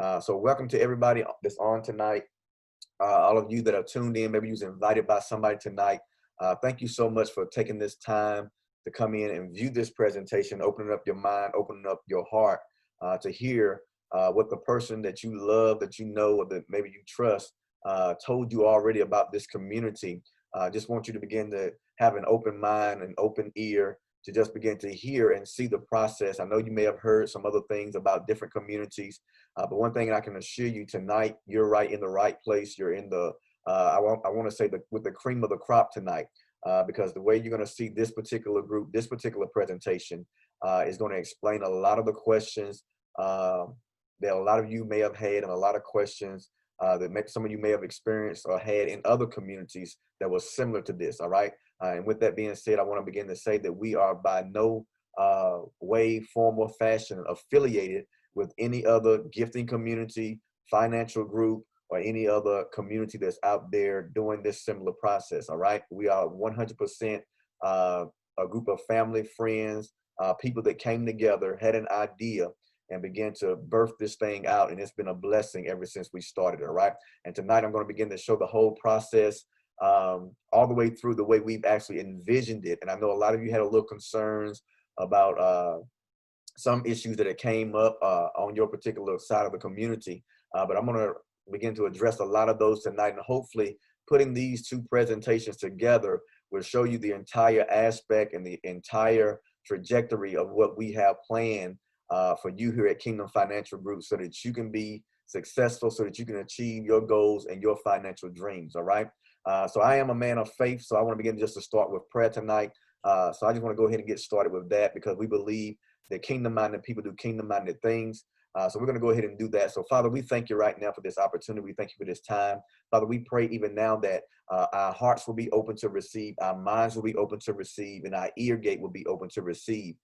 So welcome to everybody that's on tonight. All of you that are tuned in, maybe you was invited by somebody tonight. Thank you so much for taking this time to come in and view this presentation, opening up your mind, opening up your heart to hear what the person that you love, that you know, or that maybe you trust, told you already about this community. Just want you to begin to have an open mind, an open ear, to just begin to hear and see the process. I know you may have heard some other things about different communities, but one thing I can assure you tonight, you're right in the right place. You're in the, I want to say, with the cream of the crop tonight, because the way you're going to see this particular group, this particular presentation is going to explain a lot of the questions that a lot of you may have had, and a lot of questions that some of you may have experienced or had in other communities that was similar to this, all right? And with that being said, I want to begin to say that we are by no way, form, or fashion affiliated with any other gifting community, financial group, or any other community that's out there doing this similar process, all right? We are 100% a group of family, friends, people that came together, had an idea, and began to birth this thing out, and it's been a blessing ever since we started, all right? And tonight I'm going to begin to show the whole process all the way through the way we've actually envisioned it. And I know a lot of you had a little concerns about some issues that came up on your particular side of the community, but I'm going to begin to address a lot of those tonight, and hopefully putting these two presentations together will show you the entire aspect and the entire trajectory of what we have planned for you here at Kingdom Financial Group, so that you can be successful, so that you can achieve your goals and your financial dreams, all right? So I am a man of faith, so I want to begin just to start with prayer tonight. So I just want to go ahead and get started with that, because we believe that kingdom-minded people do kingdom-minded things. So we're going to go ahead and do that. So Father, we thank you right now for this opportunity. We thank you for this time. Father, we pray even now that our hearts will be open to receive, our minds will be open to receive, and our ear gate will be open to receive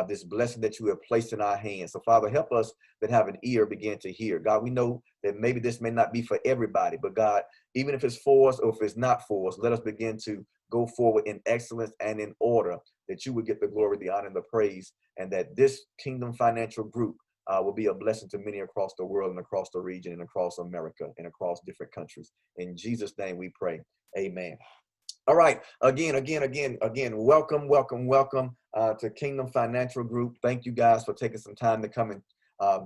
this blessing that you have placed in our hands. So Father, help us that have an ear begin to hear. God, we know that maybe this may not be for everybody, but God, even if it's for us or if it's not for us, let us begin to go forward in excellence and in order, that you would get the glory, the honor, and the praise, and that this Kingdom Financial Group will be a blessing to many across the world and across the region and across America and across different countries. In Jesus' name we pray. Amen. All right. Again, welcome to Kingdom Financial Group. Thank you guys for taking some time to come and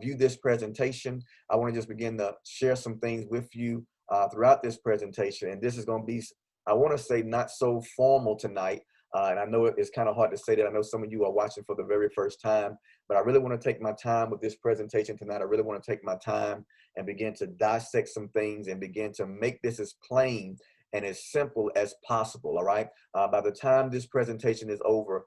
view this presentation. I want to just begin to share some things with you throughout this presentation. And this is going to be, I want to say, not so formal tonight. And I know it's kind of hard to say that. I know some of you are watching for the very first time, but I really want to take my time with this presentation tonight. I really want to take my time and begin to dissect some things and begin to make this as plain and as simple as possible, all right? By the time this presentation is over,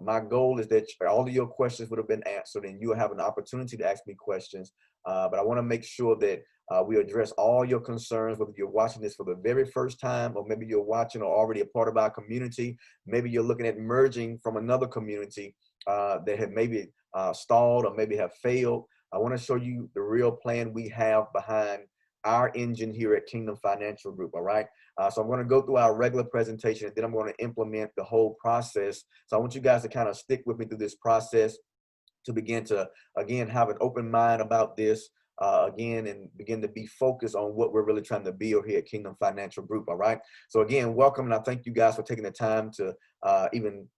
my goal is that all of your questions would have been answered and you will have an opportunity to ask me questions. But I want to make sure that we address all your concerns, whether you're watching this for the very first time, or maybe you're watching or already a part of our community. Maybe you're looking at merging from another community that have maybe stalled or maybe have failed. I want to show you the real plan we have behind our engine here at Kingdom Financial Group, all right? So I'm going to go through our regular presentation, and then I'm going to implement the whole process. So I want you guys to kind of stick with me through this process to begin to, again, have an open mind about this, again, and begin to be focused on what we're really trying to build here at Kingdom Financial Group, all right? So again, welcome, and I thank you guys for taking the time to even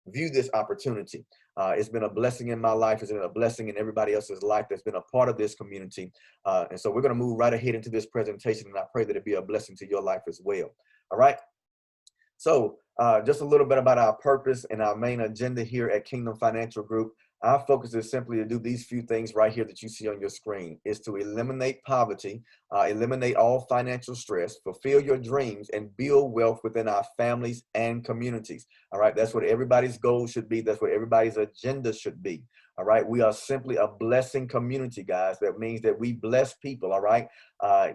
view this opportunity. It's been a blessing in my life. It's been a blessing in everybody else's life that's been a part of this community. And so we're going to move right ahead into this presentation, and I pray that it be a blessing to your life as well. All right. So just a little bit about our purpose and our main agenda here at Kingdom Financial Group. Our focus is simply to do these few things right here that you see on your screen, is to eliminate poverty, eliminate all financial stress, fulfill your dreams, and build wealth within our families and communities. All right, that's what everybody's goal should be. That's what everybody's agenda should be. All right, we are simply a blessing community, guys. That means that we bless people, all right?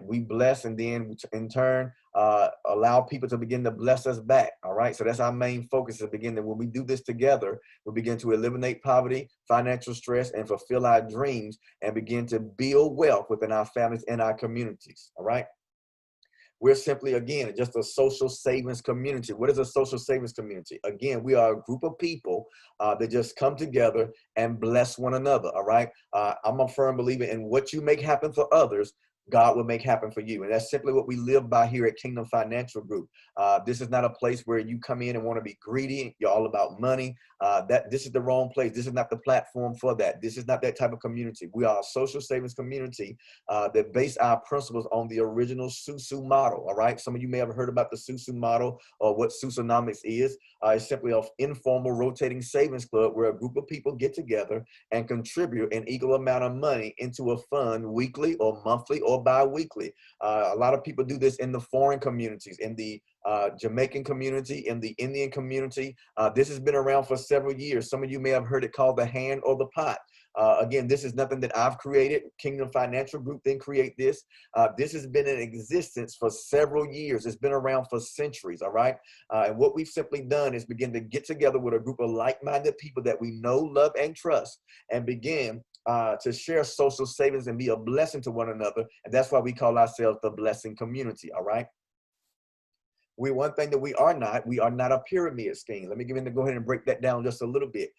We bless, and then in turn, allow people to begin to bless us back, all right? So that's our main focus, to begin that when we do this together, we begin to eliminate poverty, financial stress, and fulfill our dreams, and begin to build wealth within our families and our communities, all right? We're simply, again, just a social savings community. What is a social savings community? Again, we are a group of people that just come together and bless one another, all right? I'm a firm believer in what you make happen for others, God will make happen for you. And that's simply what we live by here at Kingdom Financial Group. This is not a place where you come in and want to be greedy. You're all about money. This is the wrong place. This is not the platform for that. This is not that type of community. We are a social savings community that base our principles on the original Susu model. All right. Some of you may have heard about the Susu model or what Susonomics is. It's simply an informal rotating savings club where a group of people get together and contribute an equal amount of money into a fund weekly or monthly or bi-weekly. A lot of people do this in the foreign communities, in the Jamaican community, in the Indian community. This has been around for several years. Some of you may have heard it called the hand or the pot. Again, this is nothing that I've created. Kingdom Financial Group didn't create this. This has been in existence for several years. It's been around for centuries, all right? And what we've simply done is begin to get together with a group of like-minded people that we know, love, and trust, and begin to share social savings and be a blessing to one another. And that's why we call ourselves the blessing community, all right? One thing that we are not a pyramid scheme. Let me go ahead and break that down just a little bit,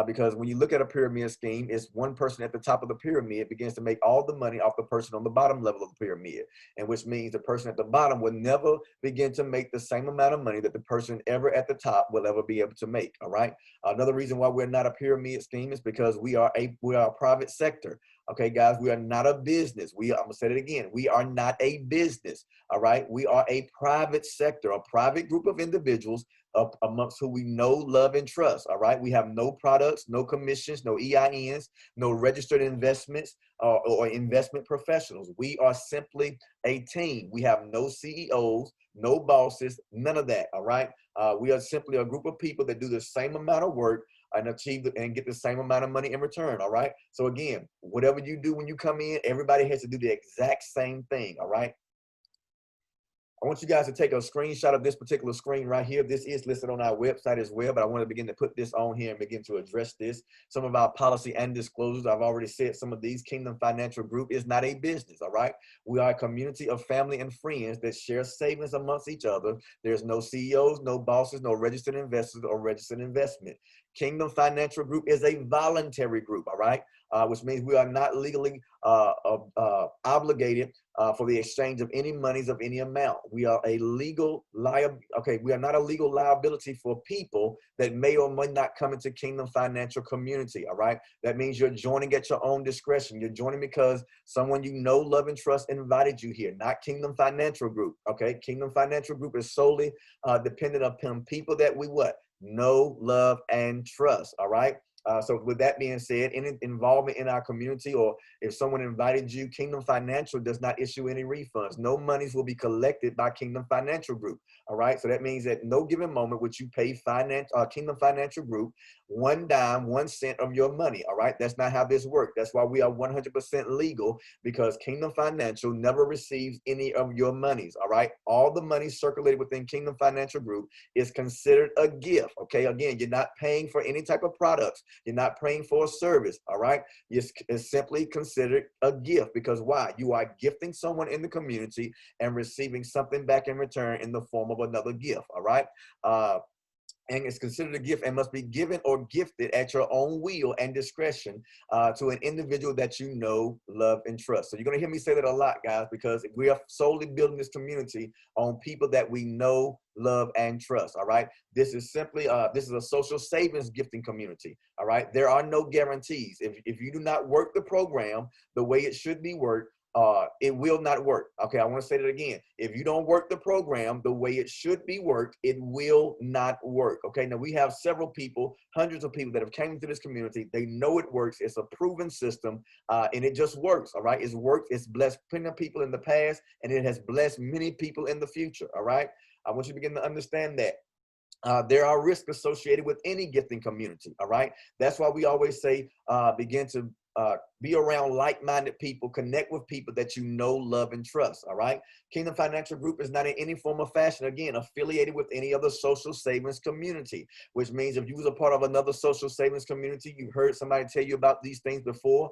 because when you look at a pyramid scheme, it's one person at the top of the pyramid begins to make all the money off the person on the bottom level of the pyramid, and which means the person at the bottom will never begin to make the same amount of money that the person ever at the top will ever be able to make. All right. Another reason why we're not a pyramid scheme is because we are a private sector. Okay, guys, we are not a business. I'm gonna say it again. We are not a business. All right. We are a private sector, a private group of individuals amongst who we know, love, and trust. All right. We have no products, no commissions, no EINs, no registered investments or investment professionals. We are simply a team. We have no CEOs, no bosses, none of that. All right. We are simply a group of people that do the same amount of work and and get the same amount of money in return. All right. So again, whatever you do when you come in, everybody has to do the exact same thing. All right. I want you guys to take a screenshot of this particular screen right here. This is listed on our website as well, but I want to begin to put this on here and begin to address this. Some of our policy and disclosures, I've already said some of these. Kingdom Financial Group is not a business, all right? We are a community of family and friends that share savings amongst each other. There's no CEOs, no bosses, no registered investors or registered investment. Kingdom Financial Group is a voluntary group, all right? Which means we are not legally obligated for the exchange of any monies of any amount. We are a legal we are not a legal liability for people that may or may not come into Kingdom Financial Community, all right? That means you're joining at your own discretion. You're joining because someone you know, love, and trust invited you here, not Kingdom Financial Group, okay? Kingdom Financial Group is solely dependent upon people that we know, love, and trust, all right? So with that being said, any involvement in our community, or if someone invited you, Kingdom Financial does not issue any refunds. No monies will be collected by Kingdom Financial Group. All right. So that means that no given moment would you pay Kingdom Financial Group 1 dime, 1 cent of your money. All right. That's not how this works. That's why we are 100% legal, because Kingdom Financial never receives any of your monies. All right. All the money circulated within Kingdom Financial Group is considered a gift. Okay. Again, you're not paying for any type of products. You're not paying for a service, all right? It's simply considered a gift, because why? You are gifting someone in the community and receiving something back in return in the form of another gift, all right? And it's considered a gift and must be given or gifted at your own will and discretion to an individual that you know, love, and trust. So you're going to hear me say that a lot, guys, because we are solely building this community on people that we know, love, and trust, all right? This is simply, this is a social savings gifting community, all right? There are no guarantees. If you do not work the program the way it should be worked, it will not work. Okay, I want to say that again. If you don't work the program the way it should be worked, it will not work. Okay, now we have several people, hundreds of people that have came into this community. They know it works. It's a proven system, and it just works. All right, it's worked. It's blessed plenty of people in the past, and it has blessed many people in the future. All right, I want you to begin to understand that. There are risks associated with any gifting community, all right? That's why we always say begin to be around like-minded people, connect with people that you know, love, and trust, all right? Kingdom Financial Group is not in any form or fashion, again, affiliated with any other social savings community, which means if you was a part of another social savings community, you've heard somebody tell you about these things before,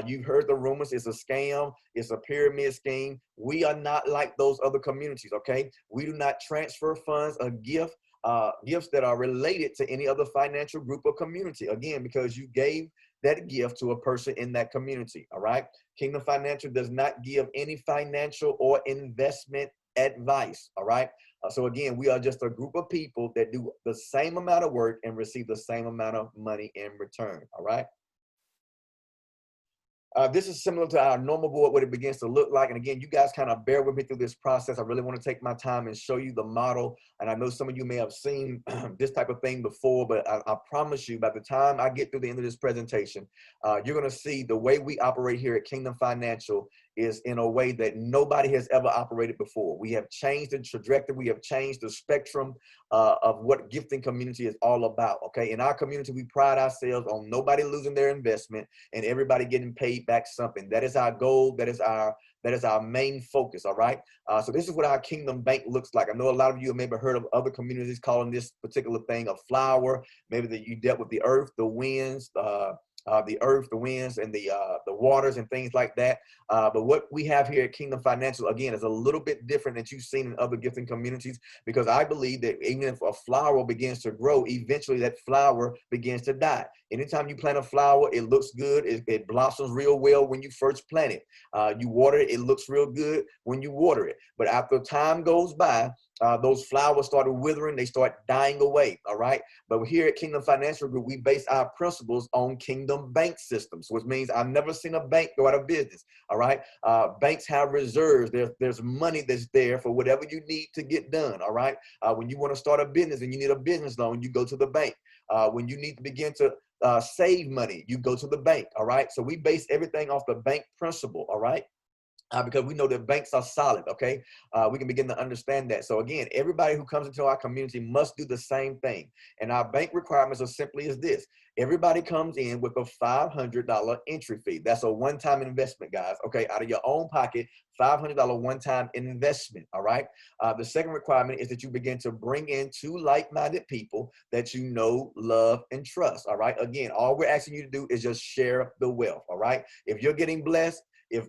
you've heard the rumors, it's a scam, it's a pyramid scheme. We are not like those other communities, okay? We do not transfer funds or gifts that are related to any other financial group or community, again, because you gave that gift to a person in that community, all right? Kingdom Financial does not give any financial or investment advice, all right? So again, we are just a group of people that do the same amount of work and receive the same amount of money in return, all right? This is similar to our normal board, what it begins to look like. And again, you guys kind of bear with me through this process. I really want to take my time and show you the model. And I know some of you may have seen this type of thing before, but I promise you, by the time I get through the end of this presentation, you're going to see the way we operate here at Kingdom Financial is in a way that nobody has ever operated before. We have changed the trajectory. We have changed the spectrum of what gifting community is all about, okay? In our community, we pride ourselves on nobody losing their investment and everybody getting paid back something. That is our goal. That is our main focus, all right? So this is what our Kingdom Bank looks like. I know a lot of you have maybe heard of other communities calling this particular thing a flower. Maybe that you dealt with the earth, the winds, the winds, and the waters and things like that. But what we have here at Kingdom Financial, again, is a little bit different than you've seen in other gifting communities, because I believe that even if a flower begins to grow, eventually that flower begins to die. Anytime you plant a flower, it looks good. It blossoms real well when you first plant it. You water it, it looks real good when you water it. But after time goes by, those flowers started withering, they start dying away, all right? But here at Kingdom Financial Group, we base our principles on Kingdom Bank systems, which means I've never seen a bank go out of business, all right? Banks have reserves. There's money that's there for whatever you need to get done, all right? When you want to start a business and you need a business loan, you go to the bank. When you need to begin to save money, you go to the bank, all right? So we base everything off the bank principle, all right? Because we know that banks are solid, okay? We can begin to understand that. So again, everybody who comes into our community must do the same thing. And our bank requirements are simply as this. Everybody comes in with a $500 entry fee. That's a one-time investment, guys, okay? Out of your own pocket, $500 one-time investment, all right? The second requirement is that you begin to bring in two like-minded people that you know, love, and trust, all right? Again, all we're asking you to do is just share the wealth, all right? If you're getting blessed, if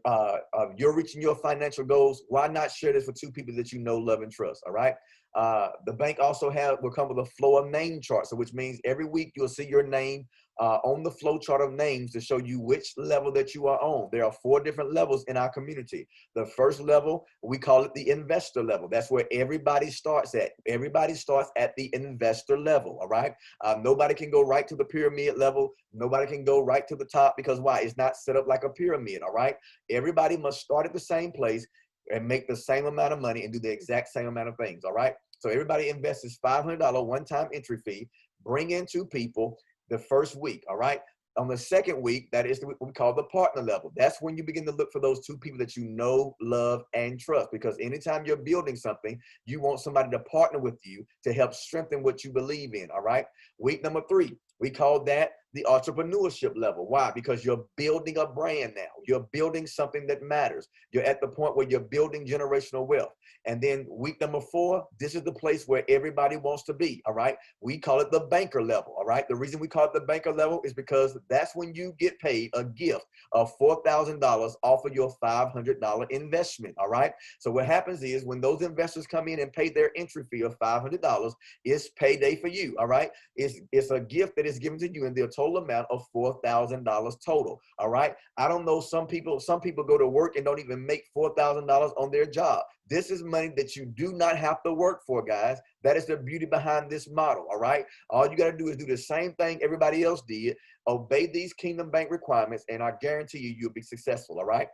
you're reaching your financial goals, why not share this with two people that you know, love, and trust, all right? The bank also will come with a flow of name chart, so which means every week you'll see your name on the flow chart of names to show you which level that you are on. There are 4 different levels in our community. The first level, we call it the investor level. That's where everybody starts at. Everybody starts at the investor level, all right? Nobody can go right to the pyramid level. Nobody can go right to the top, because why? It's not set up like a pyramid, all right? Everybody must start at the same place and make the same amount of money and do the exact same amount of things, all right? So everybody invests $500 one-time entry fee, bring in 2 people the first week, all right? On the second week, that is what we call the partner level. That's when you begin to look for those 2 people that you know, love, and trust, because anytime you're building something, you want somebody to partner with you to help strengthen what you believe in, all right? Week number 3, we call that the entrepreneurship level. Why? Because you're building a brand now. You're building something that matters. You're at the point where you're building generational wealth. And then week number 4, this is the place where everybody wants to be, all right? We call it the banker level, all right? The reason we call it the banker level is because that's when you get paid a gift of $4,000 off of your $500 investment, all right? So what happens is when those investors come in and pay their entry fee of $500, it's payday for you, all right? It's a gift that is given to you in the total amount of $4,000 total, all right? I don't know, some people go to work and don't even make $4,000 on their job. This is money that you do not have to work for, guys. That is the beauty behind this model, all right? All you got to do is do the same thing everybody else did, obey these Kingdom Bank requirements, and I guarantee you, you'll be successful, all right?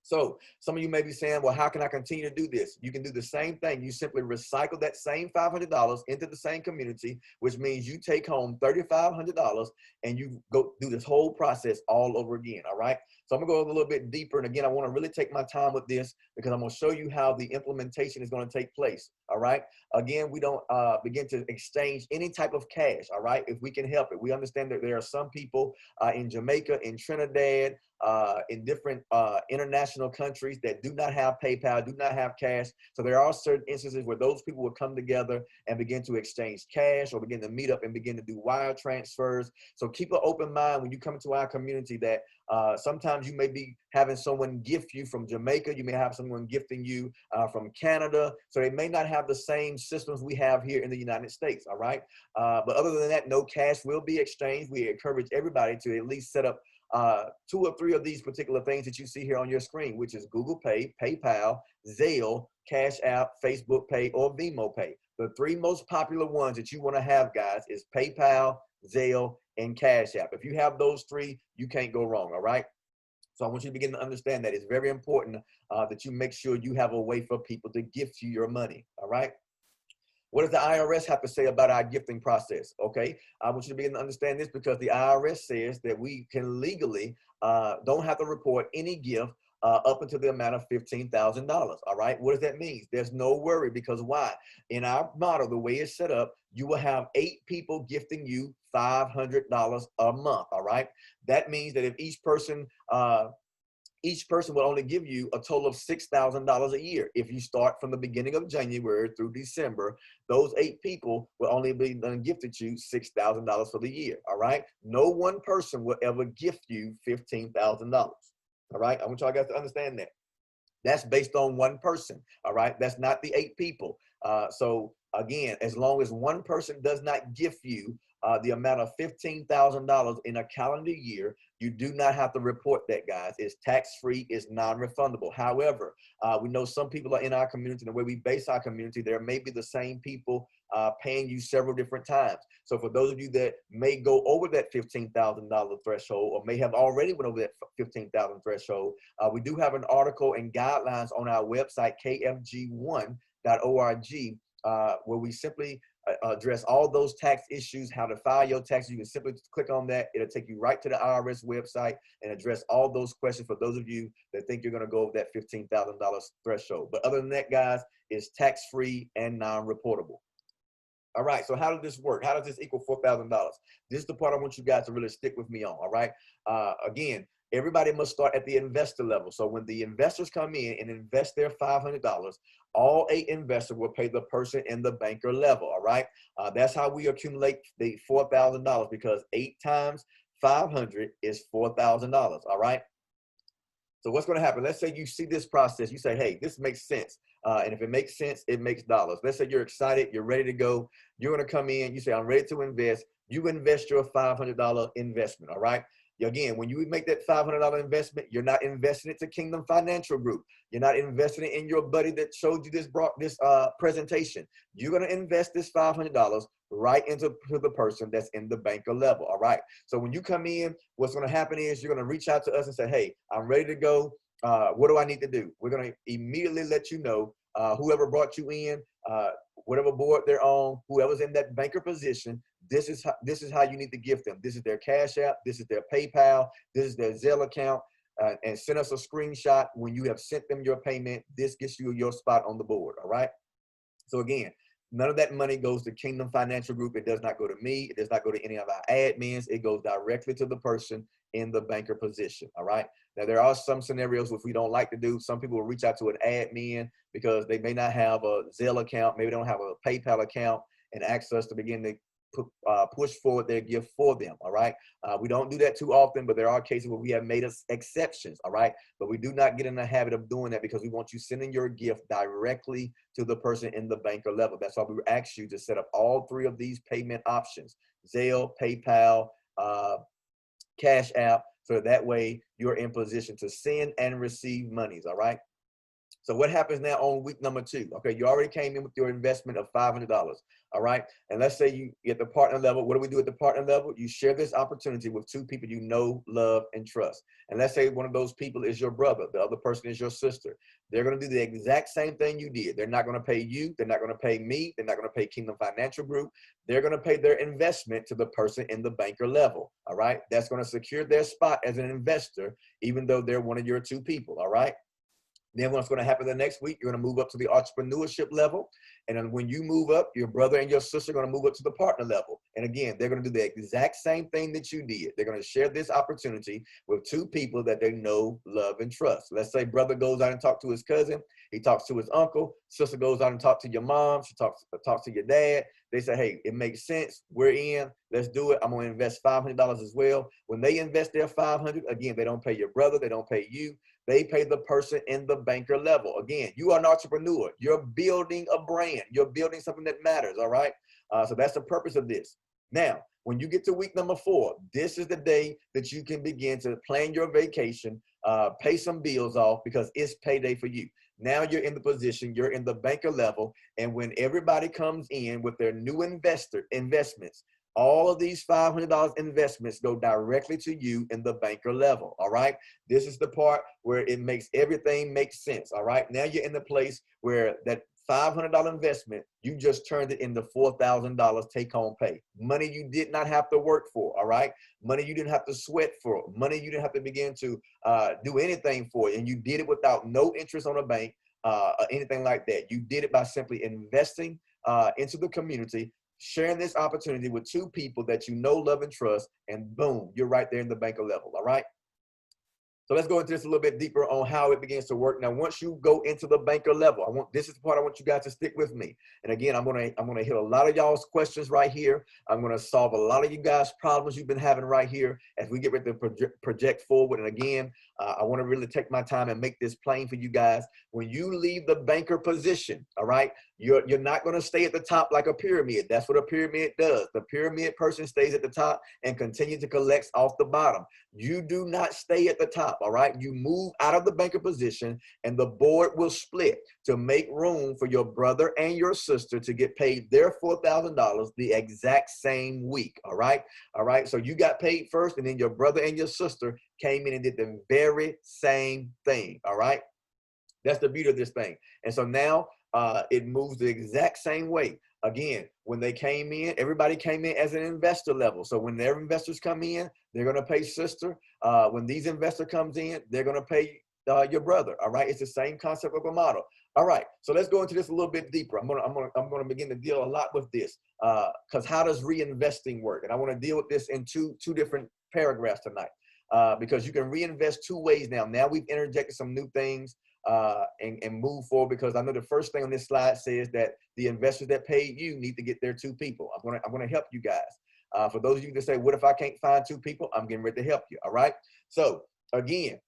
So some of you may be saying, well, how can I continue to do this? You can do the same thing. You simply recycle that same $500 into the same community, which means you take home $3,500 and you go do this whole process all over again, all right? So I'm gonna go a little bit deeper. And again, I wanna really take my time with this because I'm gonna show you how the implementation is gonna take place, all right? Again, we don't begin to exchange any type of cash, all right? If we can help it. We understand that there are some people in Jamaica, in Trinidad, in different international countries that do not have PayPal, do not have cash. So there are certain instances where those people will come together and begin to exchange cash or begin to meet up and begin to do wire transfers. So keep an open mind when you come into our community that sometimes you may be having someone gift you from Jamaica. You may have someone gifting you from Canada. So they may not have the same systems we have here in the United States, all right? But other than that, no cash will be exchanged. We encourage everybody to at least set up 2 or 3 of these particular things that you see here on your screen, which is Google Pay, PayPal, Zelle, Cash App, Facebook Pay, or Venmo Pay. The 3 most popular ones that you want to have, guys, is PayPal, Zelle, and Cash App. If you have those 3, you can't go wrong, all right? So I want you to begin to understand that it's very important that you make sure you have a way for people to gift you your money, all right? What does the IRS have to say about our gifting process? Okay, I want you to begin to understand this because the IRS says that we can legally don't have to report any gift up until the amount of $15,000. All right, what does that mean? There's no worry because why? In our model, the way it's set up, you will have 8 people gifting you $500 a month. All right, that means that if each person will only give you a total of $6,000 a year. If you start from the beginning of January through December, those 8 people will only be gifted you $6,000 for the year, all right? No one person will ever gift you $15,000, all right? I want y'all guys to understand that. That's based on one person, all right? That's not the 8 people. So again, as long as one person does not gift you the amount of $15,000 in a calendar year, you do not have to report that, guys. It's tax-free, it's non-refundable. However, we know some people are in our community, the way we base our community, there may be the same people paying you several different times. So for those of you that may go over that $15,000 threshold or may have already went over that $15,000 threshold, we do have an article and guidelines on our website, kfg1.org, where we simply address all those tax issues, how to file your taxes. You can simply click on that. It'll take you right to the IRS website and address all those questions for those of you that think you're going to go over that $15,000 threshold. But other than that, guys, it's tax-free and non-reportable. All right, so how does this work? How does this equal $4,000? This is the part I want you guys to really stick with me on, all right? Again, everybody must start at the investor level. So when the investors come in and invest their $500, all 8 investors will pay the person in the banker level, all right? That's how we accumulate the $4,000 because 8 times 500 is $4,000, all right? So what's going to happen? Let's say you see this process. You say, hey, this makes sense. And if it makes sense, it makes dollars. Let's say you're excited. You're ready to go. You're going to come in. You say, I'm ready to invest. You invest your $500 investment. All right. Again, when you make that $500 investment, you're not investing it to Kingdom Financial Group. You're not investing it in your buddy that showed you this presentation. You're going to invest this $500 right into the person that's in the banker level. All right. So when you come in, what's going to happen is you're going to reach out to us and say, hey, I'm ready to go. What do I need to do? We're going to immediately let you know whoever brought you in, whatever board they're on, whoever's in that banker position. This is how you need to gift them. This is their Cash App. This is their PayPal. This is their Zelle account. And send us a screenshot when you have sent them your payment. This gets you your spot on the board. All right. So again, none of that money goes to Kingdom Financial Group. It does not go to me. It does not go to any of our admins. It goes directly to the person in the banker position. All right. Now, there are some scenarios which we don't like to do. Some people will reach out to an admin because they may not have a Zelle account. Maybe they don't have a PayPal account and ask us to begin to push forward their gift for them. All right. We don't do that too often, but there are cases where we have made exceptions. All right. But we do not get in the habit of doing that because we want you sending your gift directly to the person in the banker level. That's why we ask you to set up all 3 of these payment options: Zelle, PayPal, Cash App, so that way you're in position to send and receive monies. All right. So what happens now on week number 2? Okay, you already came in with your investment of $500. All right. And let's say you get the partner level. What do we do at the partner level? You share this opportunity with 2 people you know, love, and trust. And let's say one of those people is your brother. The other person is your sister. They're going to do the exact same thing you did. They're not going to pay you. They're not going to pay me. They're not going to pay Kingdom Financial Group. They're going to pay their investment to the person in the banker level. All right. That's going to secure their spot as an investor, even though they're one of your 2 people. All right. Then what's going to happen the next week, you're going to move up to the entrepreneurship level. And then when you move up, your brother and your sister are going to move up to the partner level. And again, they're going to do the exact same thing that you did. They're going to share this opportunity with 2 people that they know, love, and trust. Let's say brother goes out and talks to his cousin. He talks to his uncle. Sister goes out and talks to your mom. She talks to your dad. They say, hey, it makes sense. We're in. Let's do it. I'm going to invest $500 as well. When they invest their $500, again, they don't pay your brother. They don't pay you. They pay the person in the banker level. Again, you are an entrepreneur. You're building a brand. You're building something that matters, all right? So that's the purpose of this. Now, when you get to week number 4, this is the day that you can begin to plan your vacation, pay some bills off because it's payday for you. Now you're in the position, you're in the banker level, and when everybody comes in with their new investments, all of these $500 investments go directly to you in the banker level, all right? This is the part where it makes everything make sense, all right? Now you're in the place where that $500 investment, you just turned it into $4,000 take-home pay. Money you did not have to work for, all right? Money you didn't have to sweat for. Money you didn't have to begin to do anything for, and you did it without no interest on a bank or anything like that. You did it by simply investing into the community, sharing this opportunity with 2 people that you know, love, and trust, and boom, you're right there in the banker level, all right? So let's go into this a little bit deeper on how it begins to work. Now, once you go into the banker level, this is the part I want you guys to stick with me. And again, I'm gonna hit a lot of y'all's questions right here. I'm gonna solve a lot of you guys' problems you've been having right here as we get ready to project forward. And again, I want to really take my time and make this plain for you guys. When you leave the banker position, all right, you're not going to stay at the top like a pyramid. That's what a pyramid does. The pyramid person stays at the top and continue to collect off the bottom. You do not stay at the top, all right? You move out of the banker position and the board will split to make room for your brother and your sister to get paid their $4,000 the exact same week, all right? All right, so you got paid first and then your brother and your sister came in and did the very same thing, all right? That's the beauty of this thing. And so now it moves the exact same way. Again, when they came in, everybody came in as an investor level. So when their investors come in, they're going to pay sister. When these investor comes in, they're going to pay your brother. All right. It's the same concept of a model. All right. So let's go into this a little bit deeper. I'm going to begin to deal a lot with this because how does reinvesting work? And I want to deal with this in two different paragraphs tonight because you can reinvest 2 ways now. Now we've interjected some new things and move forward because I know the first thing on this slide says that the investors that paid you need to get their 2 people. I'm gonna help you guys. For those of you that say, what if I can't find 2 people? I'm getting ready to help you. All right. So again,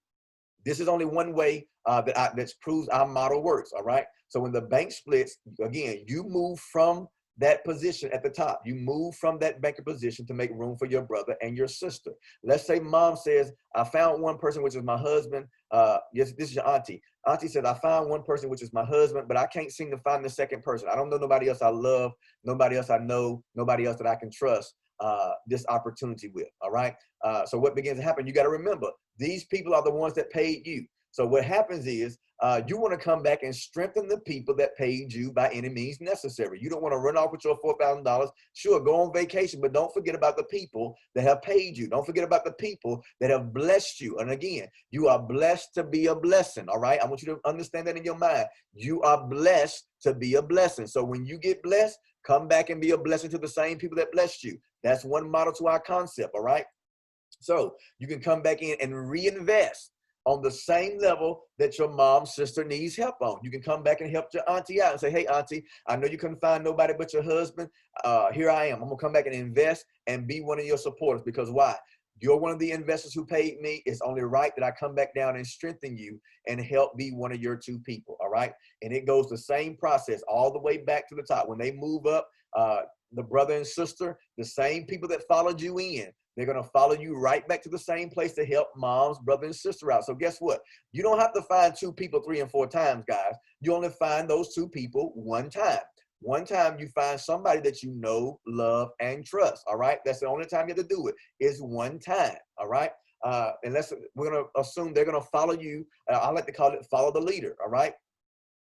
this is only one way that proves our model works. All right. So when the bank splits, again, you move from that position at the top. You move from that banker position to make room for your brother and your sister. Let's say mom says, I found one person, which is my husband. Yes, this is your auntie. Auntie said, I found one person, which is my husband, but I can't seem to find the second person. I don't know nobody else I love, nobody else I know, nobody else that I can trust this opportunity with, all right? So what begins to happen, you got to remember, these people are the ones that paid you. So what happens is you want to come back and strengthen the people that paid you by any means necessary. You don't want to run off with your $4,000. Sure, go on vacation, but don't forget about the people that have paid you. Don't forget about the people that have blessed you. And again, you are blessed to be a blessing, all right? I want you to understand that in your mind. You are blessed to be a blessing. So when you get blessed, come back and be a blessing to the same people that blessed you. That's one model to our concept, all right? So you can come back in and reinvest on the same level that your mom's sister needs help on. You can come back and help your auntie out and say, hey, auntie, I know you couldn't find nobody but your husband. Here I am. I'm going to come back and invest and be one of your supporters. Because why? You're one of the investors who paid me. It's only right that I come back down and strengthen you and help be one of your 2 people, all right? And it goes the same process all the way back to the top. When they move up, the brother and sister, the same people that followed you in, They're going to follow you right back to the same place to help mom's brother and sister out. So guess what? You don't have to find 2 people 3 and 4 times, guys. You only find those 2 people one time. One time you find somebody that you know, love, and trust. All right. That's the only time you have to do it, is one time. All right. Unless we're going to assume they're going to follow you. I like to call it follow the leader. All right.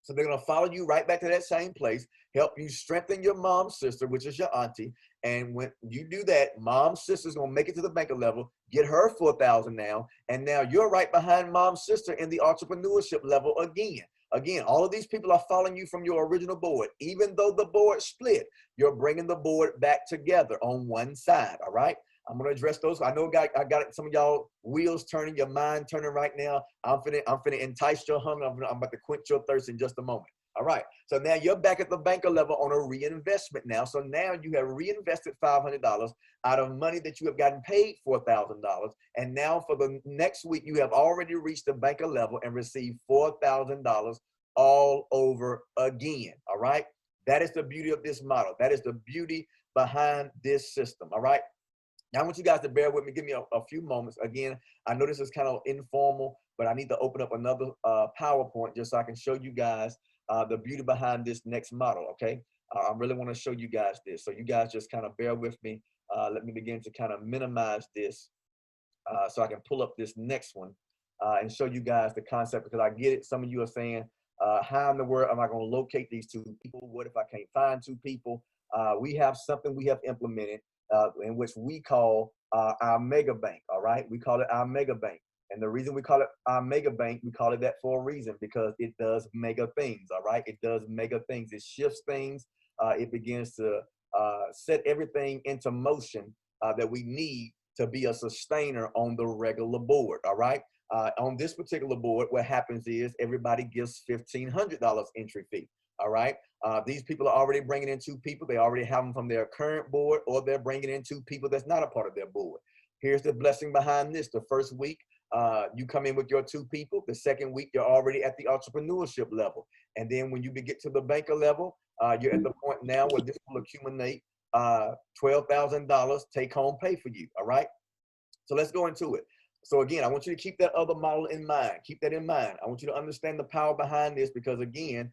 So they're going to follow you right back to that same place, help you strengthen your mom's sister, which is your auntie. And when you do that, mom's sister's going to make it to the banker level, get her 4,000 now. And now you're right behind mom's sister in the entrepreneurship level again. Again, all of these people are following you from your original board. Even though the board split, you're bringing the board back together on one side. All right. I'm going to address those. I know I got some of y'all wheels turning, your mind turning right now. I'm finna entice your hunger. I'm about to quench your thirst in just a moment. All right. So now you're back at the banker level on a reinvestment now. So now you have reinvested $500 out of money that you have gotten paid $4,000. And now for the next week, you have already reached the banker level and received $4,000 all over again. All right. That is the beauty of this model. That is the beauty behind this system. All right. Now, I want you guys to bear with me. Give me a few moments. Again, I know this is kind of informal, but I need to open up another PowerPoint just so I can show you guys the beauty behind this next model, okay? I really want to show you guys this. So you guys just kind of bear with me. Let me begin to kind of minimize this so I can pull up this next one and show you guys the concept, because I get it. Some of you are saying, how in the world am I going to locate these 2 people? What if I can't find 2 people? We have something we have implemented in which we call our mega bank. All right, we call it our mega bank, and the reason we call it our mega bank, we call it that for a reason, because it does mega things. All right, it does mega things. It shifts things. It begins to set everything into motion that we need to be a sustainer on the regular board. All right. On this particular board, what happens is everybody gives $1,500 entry fee. All right. These people are already bringing in 2 people. They already have them from their current board, or they're bringing in 2 people that's not a part of their board. Here's the blessing behind this. The first week, you come in with your 2 people. The second week, you're already at the entrepreneurship level. And then when you get to the banker level, you're at the point now where this will accumulate $12,000 take home pay for you. All right. So let's go into it. So again, I want you to keep that other model in mind. Keep that in mind. I want you to understand the power behind this, because again,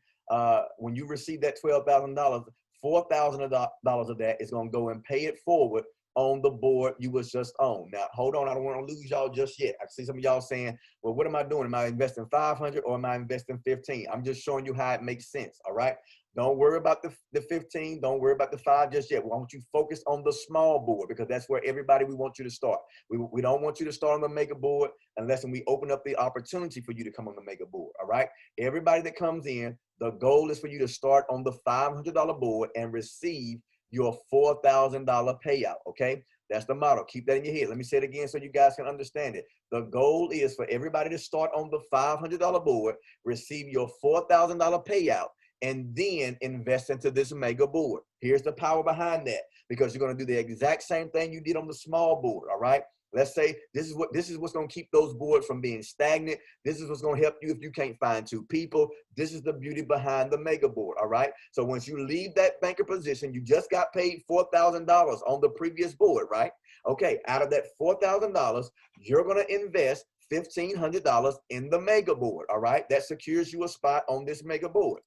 when you receive that $12,000, $4,000 of that is going to go and pay it forward on the board you was just on. Now, hold on. I don't want to lose y'all just yet. I see some of y'all saying, well, what am I doing? Am I investing 500 or am I investing 15? I'm just showing you how it makes sense. All right. Don't worry about the 15. Don't worry about the 5 just yet. We want you to focus on the small board, because that's where everybody we want you to start. We don't want you to start on the mega board unless we open up the opportunity for you to come on the mega board. All right. Everybody that comes in, the goal is for you to start on the $500 board and receive your $4,000 payout. Okay. That's the model. Keep that in your head. Let me say it again so you guys can understand it. The goal is for everybody to start on the $500 board, receive your $4,000 payout, and then invest into this mega board. Here's the power behind that, because you're going to do the exact same thing you did on the small board. All right. Let's say this is what's going to keep those boards from being stagnant. This is what's going to help you if you can't find 2 people. This is the beauty behind the mega board. All right. So once you leave that banker position, you just got paid $4,000 on the previous board, right? Okay. Out of that $4,000, you're going to invest $1,500 in the mega board. All right. That secures you a spot on this mega board.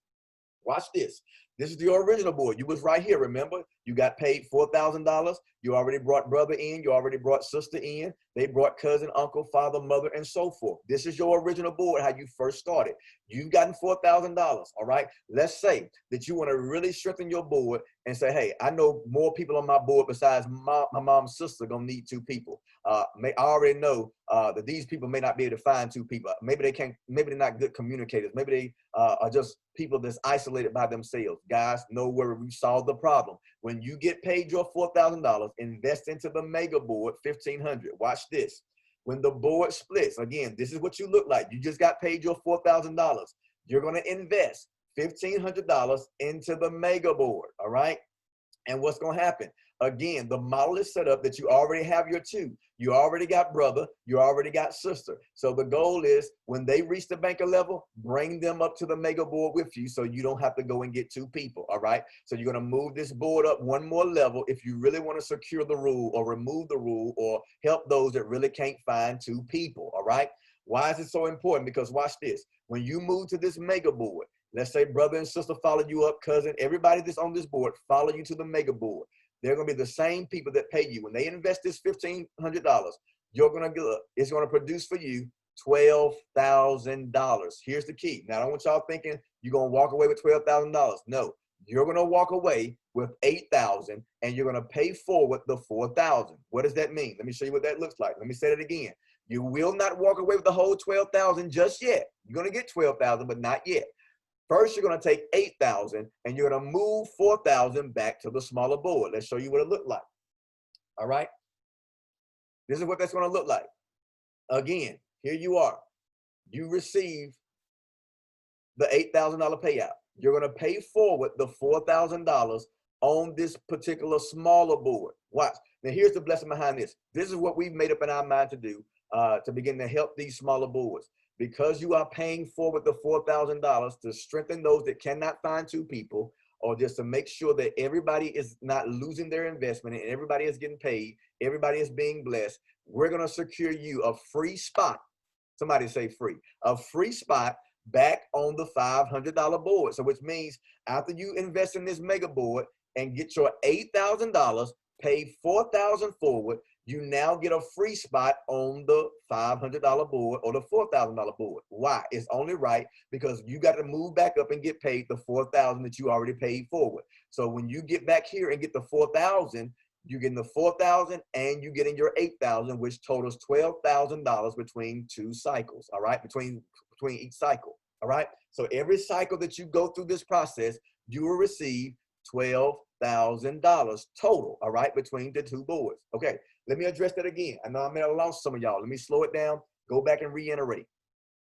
Watch this. This is the original board. You was right here. Remember, you got paid $4,000. You already brought brother in. You already brought sister in. They brought cousin, uncle, father, mother, and so forth. This is your original board, how you first started. You've gotten $4,000. All right. Let's say that you want to really strengthen your board and say, hey, I know more people on my board besides my mom's sister going to need 2 people. I already know that these people may not be able to find 2 people. Maybe they can't, maybe they're not good communicators. Maybe they are just people that's isolated by themselves. Guys, no worry, we solved the problem. When you get paid your $4,000, invest into the mega board, $1,500. Watch this. When the board splits, again, this is what you look like. You just got paid your $4,000. You're going to invest $1,500 into the mega board. All right. And what's going to happen? Again, the model is set up that you already have your two. You already got brother, you already got sister. So the goal is when they reach the banker level, bring them up to the mega board with you so you don't have to go and get two people, all right? So you're gonna move this board up one more level if you really wanna secure the rule or remove the rule or help those that really can't find two people, all right? Why is it so important? Because watch this. When you move to this mega board, let's say brother and sister follow you up, cousin, everybody that's on this board follow you to the mega board. They're going to be the same people that pay you. When they invest this $1,500, you're going to get, it's going to produce for you $12,000. Here's the key. Now, I don't want y'all thinking you're going to walk away with $12,000. No, you're going to walk away with $8,000 and you're going to pay forward the $4,000. What does that mean? Let me show you what that looks like. Let me say that again. You will not walk away with the whole $12,000 just yet. You're going to get $12,000, but not yet. First, you're going to take $8,000 and you're going to move $4,000 back to the smaller board. Let's show you what it looked like. All right. This is what that's going to look like. Again, here you are. You receive the $8,000 payout. You're going to pay forward the $4,000 on this particular smaller board. Watch. Now, here's the blessing behind this. This is what we've made up in our mind to do to begin to help these smaller boards. Because you are paying forward the $4,000 to strengthen those that cannot find two people, or just to make sure that everybody is not losing their investment and everybody is getting paid, everybody is being blessed, we're going to secure you a free spot. Somebody say free. A free spot back on the $500 board. So which means after you invest in this mega board and get your $8,000, pay $4,000 forward, you now get a free spot on the $500 board or the $4,000 board. Why? It's only right because you got to move back up and get paid the $4,000 that you already paid forward. So when you get back here and get the $4,000, you're getting the $4,000 and you're getting your $8,000, which totals $12,000 between two cycles. All right, between each cycle. All right. So every cycle that you go through this process, you will receive $12,000 total. All right, between the two boards. Okay. Let me address that again. I know I may have lost some of y'all. Let me slow it down, go back and reiterate.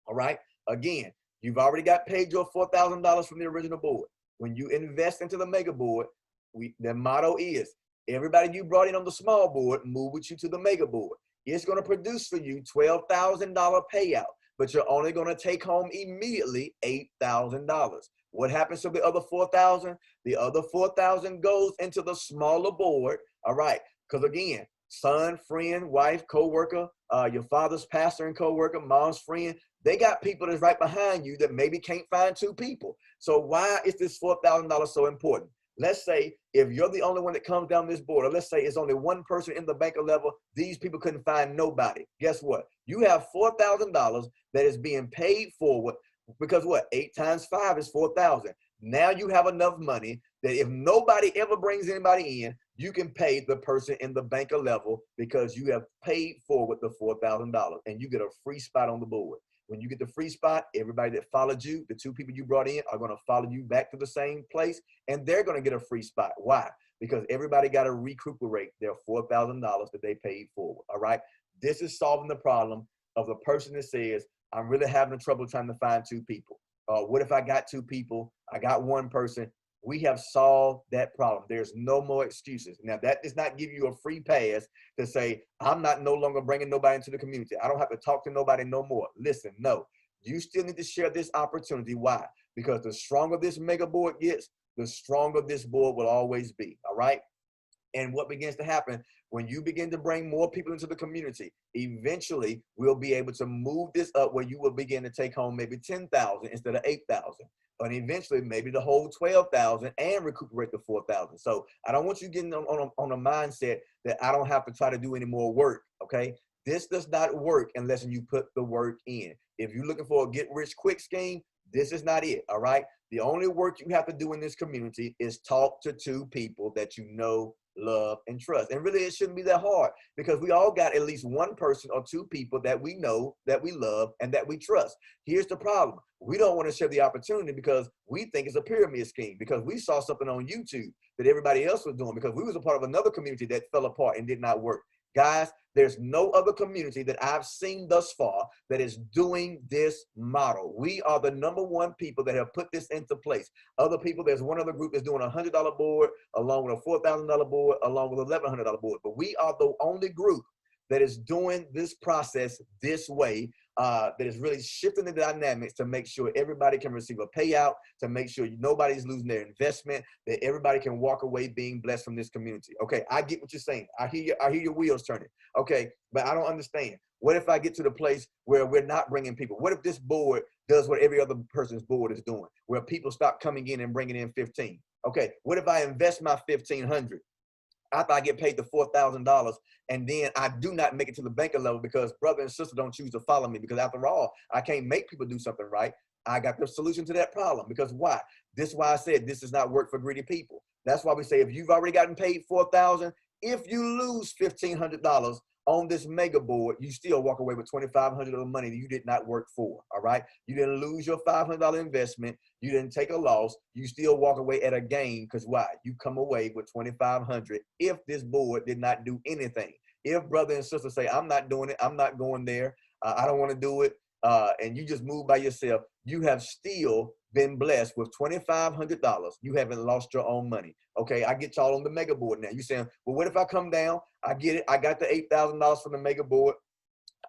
All right. Again, you've already got paid your $4,000 from the original board. When you invest into the mega board, the motto is everybody you brought in on the small board, move with you to the mega board. It's going to produce for you $12,000 payout, but you're only going to take home immediately $8,000. What happens to the other $4,000? The other $4,000 goes into the smaller board. All right. Because again, son, friend, wife, co-worker, your father's pastor and co-worker, mom's friend, they got people that's right behind you that maybe can't find two people. So why is this $4,000 so important? Let's say if you're the only one that comes down this board, or let's say it's only one person in the banker level, these people couldn't find nobody. Guess what? You have $4,000 that is being paid forward because what? 8 times 5 is 4,000. Now you have enough money that if nobody ever brings anybody in, you can pay the person in the banker level because you have paid forward the $4,000 and you get a free spot on the board. When you get the free spot, everybody that followed you, the two people you brought in are going to follow you back to the same place and they're going to get a free spot. Why? Because everybody got to recuperate their $4,000 that they paid forward. All right. This is solving the problem of the person that says, I'm really having trouble trying to find two people. What if I got two people? I got one person. We have solved that problem. There's no more excuses. Now, that does not give you a free pass to say, I'm not no longer bringing nobody into the community. I don't have to talk to nobody no more. Listen, no, you still need to share this opportunity. Why? Because the stronger this mega board gets, the stronger this board will always be. All right. And what begins to happen when you begin to bring more people into the community, eventually we'll be able to move this up where you will begin to take home maybe 10,000 instead of 8,000. And eventually maybe the whole 12,000 and recuperate the 4,000. So I don't want you getting on a mindset that I don't have to try to do any more work. Okay. This does not work unless you put the work in. If you're looking for a get rich quick scheme, this is not it. All right. The only work you have to do in this community is talk to two people that you know, love, and trust. And really, it shouldn't be that hard because we all got at least one person or two people that we know, that we love, and that we trust. Here's the problem. We don't want to share the opportunity because we think it's a pyramid scheme, because we saw something on YouTube that everybody else was doing, because we was a part of another community that fell apart and did not work. Guys, there's no other community that I've seen thus far that is doing this model. We are the #1 people that have put this into place. Other people, there's one other group that's doing a $100 board, along with a $4,000 board, along with $1,100 board. But we are the only group that is doing this process this way, that is really shifting the dynamics to make sure everybody can receive a payout, to make sure nobody's losing their investment, that everybody can walk away being blessed from this community. Okay, I get what you're saying. I hear your wheels turning. Okay, but I don't understand. What if I get to the place where we're not bringing people? What if this board does what every other person's board is doing, where people stop coming in and bringing in 15? Okay, what if I invest my 1,500? After I get paid the $4,000, and then I do not make it to the banker level because brother and sister don't choose to follow me, because after all, I can't make people do something right. I got the solution to that problem. Because why? This is why I said this does not work for greedy people. That's why we say if you've already gotten paid $4,000, if you lose $1,500 on this mega board, you still walk away with $2,500 of money that you did not work for. All right, you didn't lose your $500 investment, you didn't take a loss, you still walk away at a gain. Because why? You come away with $2,500 if this board did not do anything. If brother and sister say, I'm not doing it, I'm not going there, I don't want to do it, and you just move by yourself, you have still been blessed with $2,500. You haven't lost your own money. Okay, I get y'all on the mega board now. You saying, well, what if I come down? I get it. I got the $8,000 from the mega board.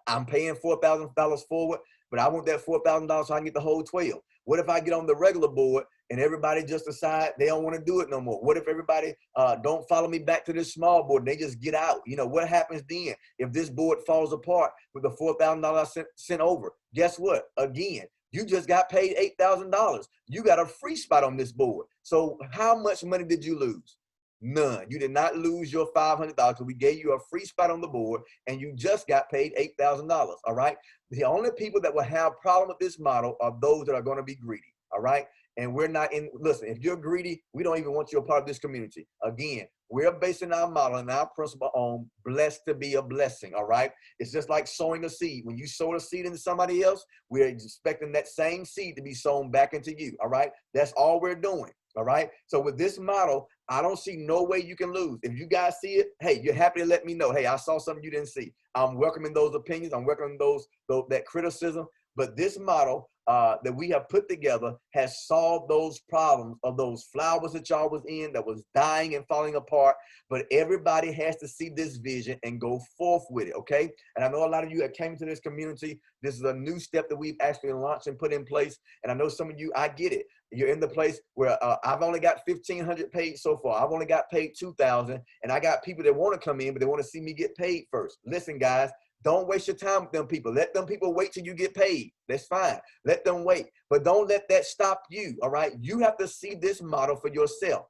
I'm paying $4,000 forward, but I want that $4,000 so I can get the whole 12. What if I get on the regular board and everybody just decide they don't want to do it no more? What if everybody don't follow me back to this small board and they just get out? You know, what happens then if this board falls apart with the $4,000 I sent over? Guess what? Again, you just got paid $8,000. You got a free spot on this board. So how much money did you lose? None. You did not lose your $500 because we gave you a free spot on the board and you just got paid $8,000. All right. The only people that will have problem with this model are those that are going to be greedy. All right. And we're not in, listen, if you're greedy, we don't even want you a part of this community. Again, we're basing our model and our principle on blessed to be a blessing. All right. It's just like sowing a seed. When you sow a seed into somebody else, we're expecting that same seed to be sown back into you. All right. That's all we're doing. All right. So with this model, I don't see no way you can lose. If you guys see it, hey, you're happy to let me know. Hey, I saw something you didn't see. I'm welcoming those opinions. I'm welcoming that criticism. But this model that we have put together has solved those problems of those flowers that y'all was in that was dying and falling apart. But everybody has to see this vision and go forth with it, okay? And I know a lot of you that came to this community, this is a new step that we've actually launched and put in place. And I know some of you, I get it. You're in the place where I've only got 1,500 paid so far. I've only got paid 2,000, and I got people that want to come in, but they want to see me get paid first. Listen, guys, don't waste your time with them people. Let them people wait till you get paid. That's fine. Let them wait, but don't let that stop you. All right. You have to see this model for yourself.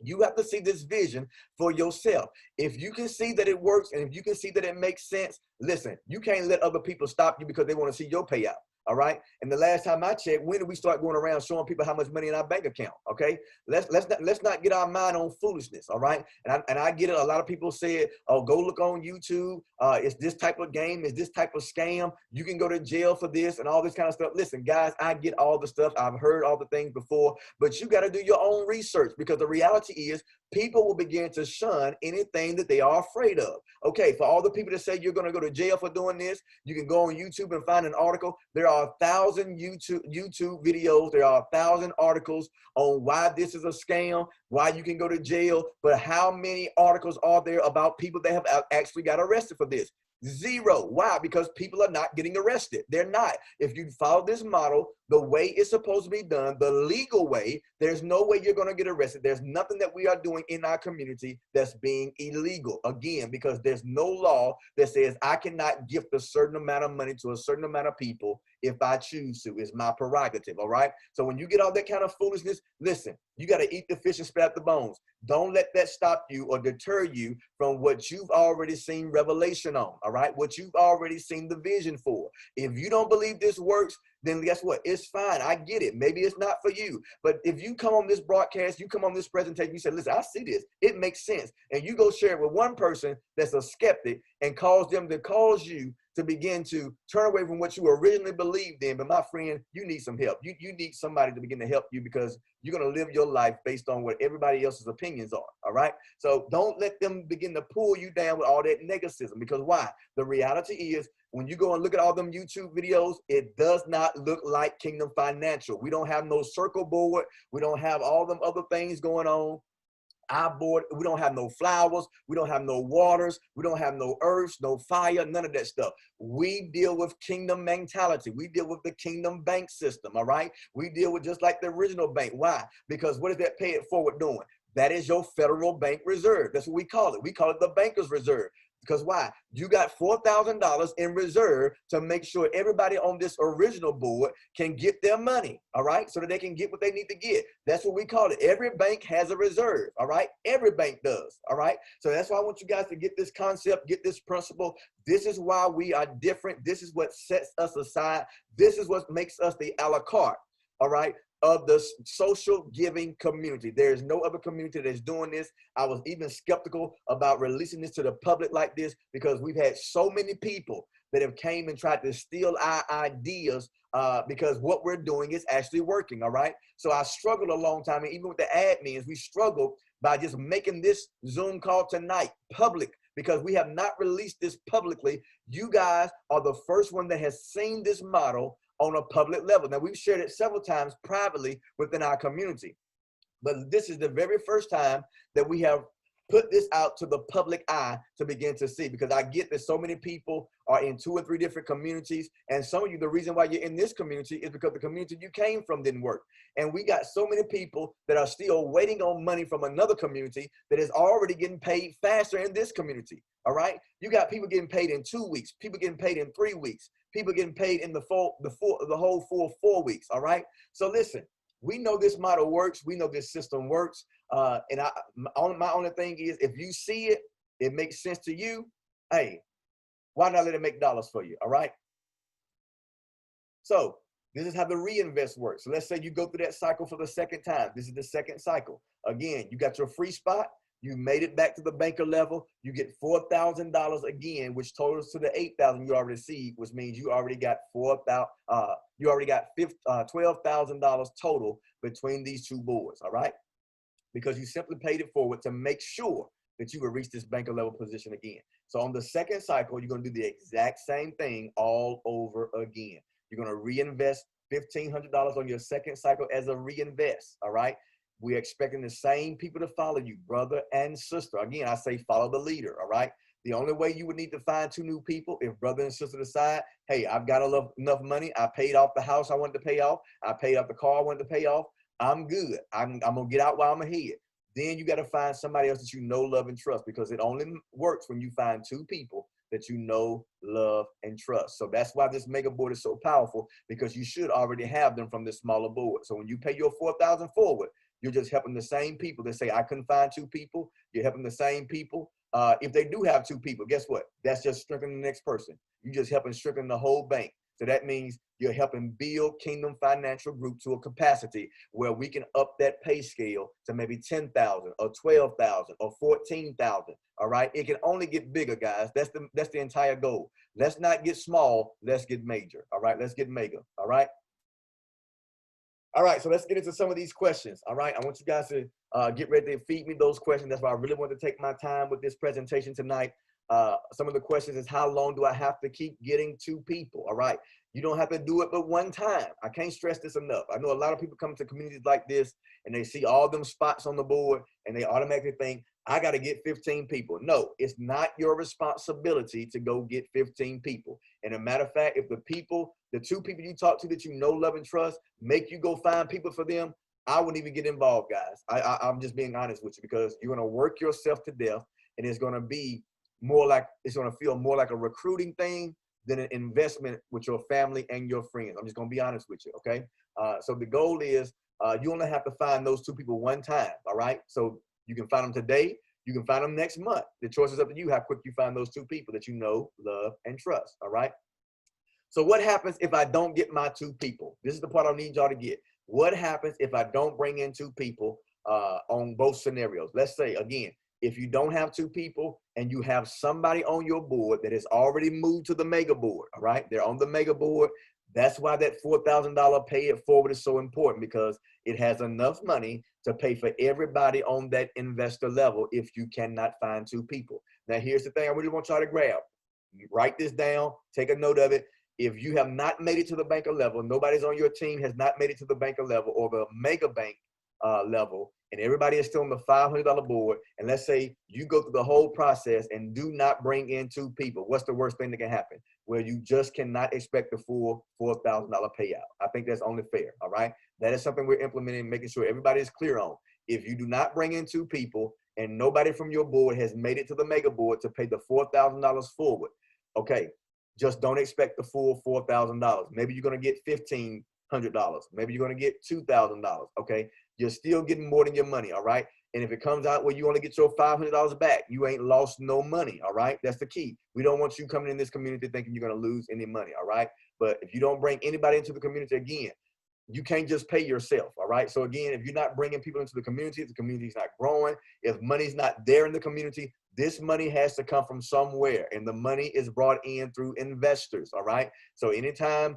You have to see this vision for yourself. If you can see that it works and if you can see that it makes sense, listen, you can't let other people stop you because they want to see your payout. All right. And the last time I checked, when did we start going around showing people how much money in our bank account? Okay. Let's not get our mind on foolishness. All right. And I get it. A lot of people said, oh, go look on YouTube. It's this type of game. It's this type of scam. You can go to jail for this and all this kind of stuff. Listen, guys, I get all the stuff. I've heard all the things before, but you got to do your own research, because the reality is people will begin to shun anything that they are afraid of. Okay. For all the people that say you're going to go to jail for doing this, you can go on YouTube and find an article. There are 1,000 YouTube videos. There are 1,000 articles on why this is a scam, why you can go to jail. But how many articles are there about people that have actually got arrested for this? Zero. Why? Because people are not getting arrested. They're not. If you follow this model the way it's supposed to be done, the legal way, there's no way you're going to get arrested. There's nothing that we are doing in our community that's being illegal. Again, because there's no law that says I cannot gift a certain amount of money to a certain amount of people if I choose to. It's my prerogative. All right. So when you get all that kind of foolishness, listen, you got to eat the fish and spit out the bones. Don't let that stop you or deter you from what you've already seen revelation on. All right. What you've already seen the vision for. If you don't believe this works, then guess what? It's fine. I get it. Maybe it's not for you. But if you come on this broadcast, you come on this presentation, you say, listen, I see this. It makes sense. And you go share it with one person that's a skeptic and cause them to cause you to begin to turn away from what you originally believed in. But my friend, you need some help. You need somebody to begin to help you, because you're going to live your life based on what everybody else's opinions are. All right. So don't let them begin to pull you down with all that negativism, because why? The reality is, when you go and look at all them YouTube videos, it does not look like Kingdom Financial. We don't have no circle board. We don't have all them other things going on. Our board, we don't have no flowers, we don't have no waters, we don't have no earth, no fire, none of that stuff. We deal with kingdom mentality. We deal with the kingdom bank system, all right? We deal with just like the original bank. Why? Because what is that pay it forward doing? That is your federal bank reserve. That's what we call it. We call it the banker's reserve. Because why? You got $4,000 in reserve to make sure everybody on this original board can get their money, all right? So that they can get what they need to get. That's what we call it. Every bank has a reserve, all right? Every bank does, all right? So that's why I want you guys to get this concept, get this principle. This is why we are different. This is what sets us aside. This is what makes us the a la carte, all right, of the social giving community. There is no other community that's doing this. I was even skeptical about releasing this to the public like this, because we've had so many people that have came and tried to steal our ideas, because what we're doing is actually working, all right? So I struggled a long time, and even with the admins, we struggled by just making this Zoom call tonight public, because we have not released this publicly. You guys are the first one that has seen this model on a public level. Now, we've shared it several times privately within our community, but this is the very first time that we have put this out to the public eye to begin to see, because I get that so many people are in 2 or 3 different communities, and some of you, the reason why you're in this community is because the community you came from didn't work. And we got so many people that are still waiting on money from another community that is already getting paid faster in this community, all right? You got people getting paid in 2 weeks, people getting paid in 3 weeks, people getting paid in the whole full 4 weeks, all right? So listen, we know this model works. We know this system works. And my only thing is, if you see it, it makes sense to you, hey, why not let it make dollars for you, all right? So this is how the reinvest works. So let's say you go through that cycle for the second time. This is the second cycle. Again, you got your free spot. You made it back to the banker level. You get $4,000 again, which totals to the $8,000 you already received, which means you already got $12,000 total between these 2 boards, all right? Because you simply paid it forward to make sure that you would reach this banker level position again. So on the second cycle, you're going to do the exact same thing all over again. You're going to reinvest $1,500 on your second cycle as a reinvest, all right? We're expecting the same people to follow you, brother and sister. Again, I say follow the leader, all right? The only way you would need to find 2 new people, if brother and sister decide, hey, I've got enough money. I paid off the house I wanted to pay off. I paid off the car I wanted to pay off. I'm good. I'm going to get out while I'm ahead. Then you got to find somebody else that you know, love, and trust, because it only works when you find 2 people that you know, love, and trust. So that's why this mega board is so powerful, because you should already have them from this smaller board. So when you pay your $4,000 forward, you're just helping the same people that say, I couldn't find 2 people. You're helping the same people. If they do have 2 people, guess what? That's just strengthening the next person. You just helping strengthen the whole bank. So that means you're helping build Kingdom Financial Group to a capacity where we can up that pay scale to maybe 10,000 or 12,000 or 14,000. All right. It can only get bigger, guys. That's the entire goal. Let's not get small. Let's get major. All right. Let's get mega. All right. All right, so let's get into some of these questions. All right, I want you guys to get ready to feed me those questions. That's why I really want to take my time with this presentation tonight. Some of the questions is, how long do I have to keep getting 2 people? All right, you don't have to do it but one time. I can't stress this enough. I know a lot of people come to communities like this and they see all them spots on the board and they automatically think, I got to get 15 people. No, it's not your responsibility to go get 15 people. And a matter of fact, if the 2 people you talk to that you know, love, and trust make you go find people for them, I wouldn't even get involved, guys. I'm just being honest with you, because you're going to work yourself to death, and it's going to be more like, it's going to feel more like a recruiting thing than an investment with your family and your friends. I'm just going to be honest with you, okay? So the goal is you only have to find those 2 people one time, all right? So you can find them today. You can find them next month. The choice is up to you how quick you find those 2 people that you know, love, and trust, all right? So what happens if I don't get my 2 people? This is the part I need y'all to get. What happens if I don't bring in 2 people on both scenarios? Let's say, again, If you don't have 2 people and you have somebody on your board that has already moved to the mega board, all right, they're on the mega board. That's why that $4,000 pay it forward is so important, because it has enough money to pay for everybody on that investor level if you cannot find 2 people. Now, here's the thing I really want y'all to grab. Write this down, take a note of it. If you have not made it to the banker level, nobody's on your team has not made it to the banker level or the mega bank level, and everybody is still on the $500 board, and let's say you go through the whole process and do not bring in 2 people, what's the worst thing that can happen? Well, you just cannot expect the full $4,000 payout. I think that's only fair, all right? That is something we're implementing, making sure everybody is clear on. If you do not bring in 2 people and nobody from your board has made it to the mega board to pay the $4,000 forward, okay, just don't expect the full $4,000. Maybe you're going to get $1,500. Maybe you're going to get $2,000, okay? You're still getting more than your money, all right? And if it comes out where you only get your $500 back, you ain't lost no money, all right? That's the key. We don't want you coming in this community thinking you're going to lose any money, all right? But if you don't bring anybody into the community, again, you can't just pay yourself, all right? So again, if you're not bringing people into the community is not growing. If money's not there in the community, this money has to come from somewhere, and the money is brought in through investors, all right? So anytime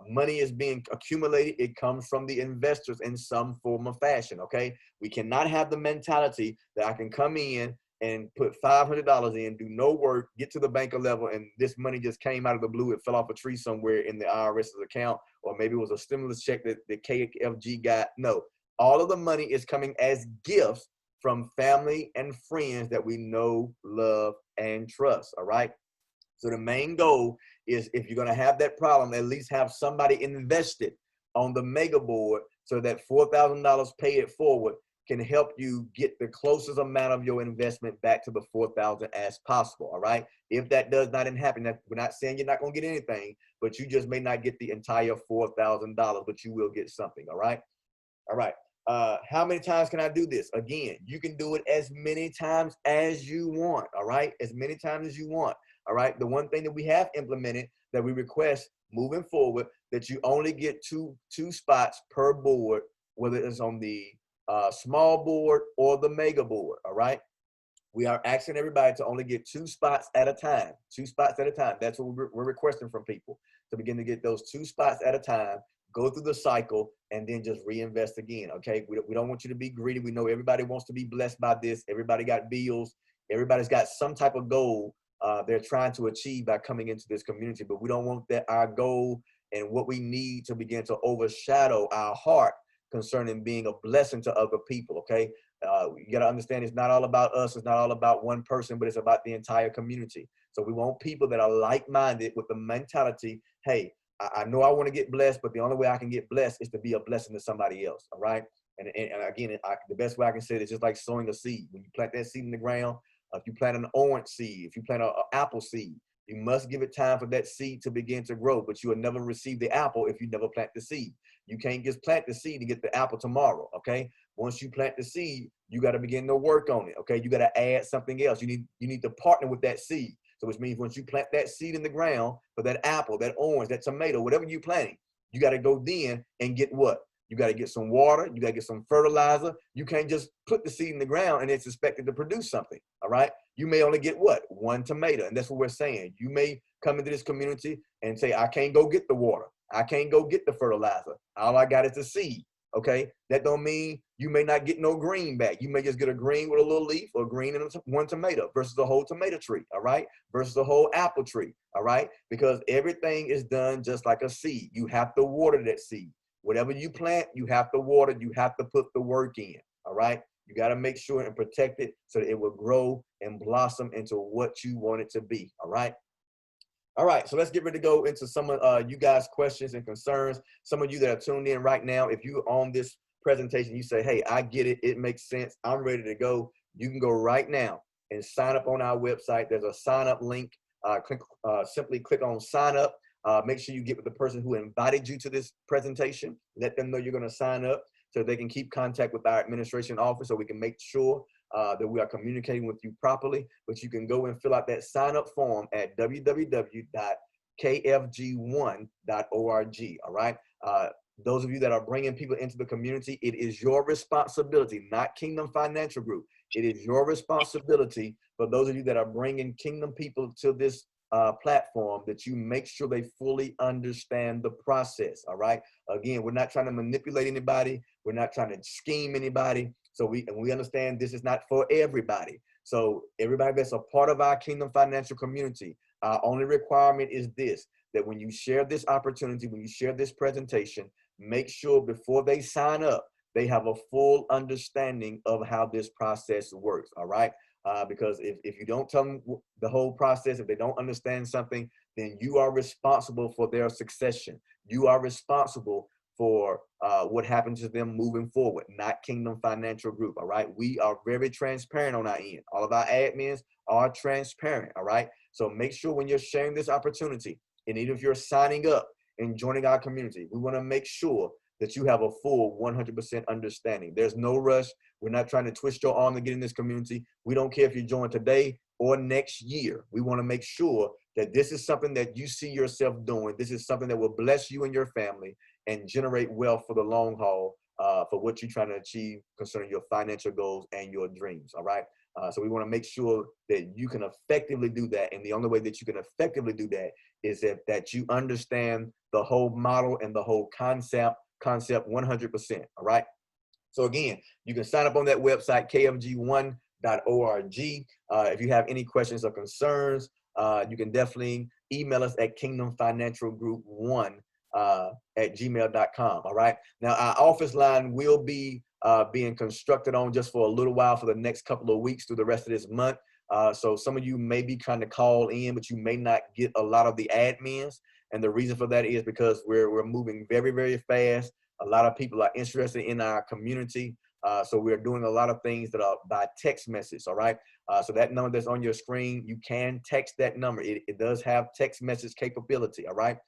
money is being accumulated, it comes from the investors in some form or fashion, okay? We cannot have the mentality that I can come in and put $500 in, do no work, get to the banker level, and this money just came out of the blue. It fell off a tree somewhere in the IRS's account, or maybe it was a stimulus check that the KFG got. No, all of the money is coming as gifts from family and friends that we know, love, and trust, all right? So the main goal is, if you're gonna have that problem, at least have somebody invested on the mega board so that $4,000 pay it forward can help you get the closest amount of your investment back to the $4,000 as possible, all right? If that does not happen, we're not saying you're not gonna get anything, but you just may not get the entire $4,000, but you will get something, all right? All right. How many times can I do this? Again, you can do it as many times as you want, all right? As many times as you want, all right? The one thing that we have implemented that we request moving forward, that you only get two spots per board, whether it's on the small board or the mega board, all right? We are asking everybody to only get 2 spots at a time, 2 spots at a time. That's what we're requesting from people, to begin to get those 2 spots at a time, go through the cycle, and then just reinvest again, okay? We don't want you to be greedy. We know everybody wants to be blessed by this. Everybody got bills. Everybody's got some type of goal they're trying to achieve by coming into this community, but we don't want that our goal and what we need to begin to overshadow our heart concerning being a blessing to other people, okay? You got to understand, it's not all about us. It's not all about one person, but it's about the entire community. So we want people that are like-minded with the mentality, hey, I know I want to get blessed, but the only way I can get blessed is to be a blessing to somebody else, all right? And again, the best way I can say it is just like sowing a seed. When you plant that seed in the ground, if you plant an orange seed, if you plant an apple seed, you must give it time for that seed to begin to grow, but you will never receive the apple if you never plant the seed. You can't just plant the seed to get the apple tomorrow, okay? Once you plant the seed, you got to begin to work on it, okay? You got to add something else. You need to partner with that seed. So which means once you plant that seed in the ground for that apple, that orange, that tomato, whatever you're planting, you got to go then and get what? You got to get some water. You got to get some fertilizer. You can't just put the seed in the ground and it's expected to produce something, all right? You may only get what? 1 tomato. And that's what we're saying. You may come into this community and say, I can't go get the water. I can't go get the fertilizer. All I got is the seed, okay? That don't mean you may not get no green back. You may just get a green with a little leaf, or green and 1 tomato versus a whole tomato tree, all right? Versus a whole apple tree, all right? Because everything is done just like a seed. You have to water that seed. Whatever you plant, you have to water, you have to put the work in, all right? You got to make sure and protect it so that it will grow and blossom into what you want it to be, all right? All right, so let's get ready to go into some of you guys' questions and concerns. Some of you that are tuned in right now, if you're on this presentation, you say, hey, I get it, it makes sense, I'm ready to go. You can go right now and sign up on our website. There's a sign up link. Simply click on sign up. Make sure you get with the person who invited you to this presentation. Let them know you're going to sign up so they can keep contact with our administration office so we can make sure that we are communicating with you properly. But you can go and fill out that sign up form at www.kfg1.org. All right. those of you that are bringing people into the community, it is your responsibility, not Kingdom Financial Group. It is your responsibility for those of you that are bringing kingdom people to this platform, that you make sure they fully understand the process. All right. Again, we're not trying to manipulate anybody. We're not trying to scheme anybody. So we understand this is not for everybody. So everybody that's a part of our Kingdom Financial Community, our only requirement is this, that when you share this opportunity, when you share this presentation, make sure before they sign up, they have a full understanding of how this process works. All right. Because if you don't tell them the whole process, if they don't understand something, then you are responsible for their succession. You are responsible for what happens to them moving forward, not Kingdom Financial Group. All right. We are very transparent on our end. All of our admins are transparent. All right. So make sure when you're sharing this opportunity, and even if you're signing up and joining our community, we want to make sure that you have a full 100% understanding. There's no rush. We're not trying to twist your arm to get in this community. We don't care if you join today or next year. We want to make sure that this is something that you see yourself doing. This is something that will bless you and your family and generate wealth for the long haul, for what you're trying to achieve concerning your financial goals and your dreams. All right. So we want to make sure that you can effectively do that. And the only way that you can effectively do that is that you understand the whole model and the whole concept 100%. All right. So again, you can sign up on that website, kfg1.org. If you have any questions or concerns, you can definitely email us at kingdomfinancialgroup1@gmail.com. All right. Now, our office line will be being constructed on just for a little while for the next couple of weeks through the rest of this month. So some of you may be trying to call in, but you may not get a lot of the admins. And the reason for that is because we're moving very, very fast. A lot of people are interested in our community. So we're doing a lot of things that are by text message. All right. So that number that's on your screen, you can text that number. It does have text message capability. All right.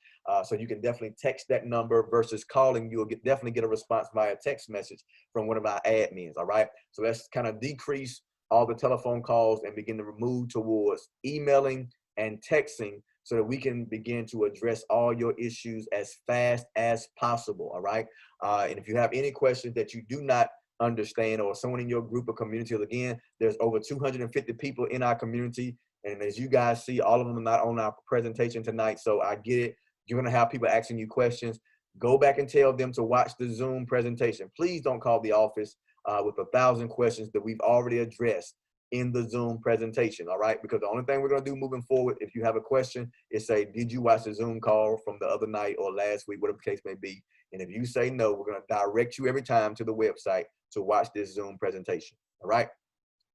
So you can definitely text that number versus calling. You'll definitely get a response via text message from one of our admins. All right. So let's kind of decrease all the telephone calls and begin to move towards emailing and texting, so that we can begin to address all your issues as fast as possible. All right. And if you have any questions that you do not understand, or someone in your group or community, again, there's over 250 people in our community. And as you guys see, all of them are not on our presentation tonight. So I get it. You're going to have people asking you questions. Go back and tell them to watch the Zoom presentation. Please don't call the office with 1,000 questions that we've already addressed in the Zoom presentation. All right. Because the only thing we're going to do moving forward, if you have a question, is say, did you watch the Zoom call from the other night or last week, whatever the case may be? And if you say no, we're going to direct you every time to the website to watch this Zoom presentation. All right.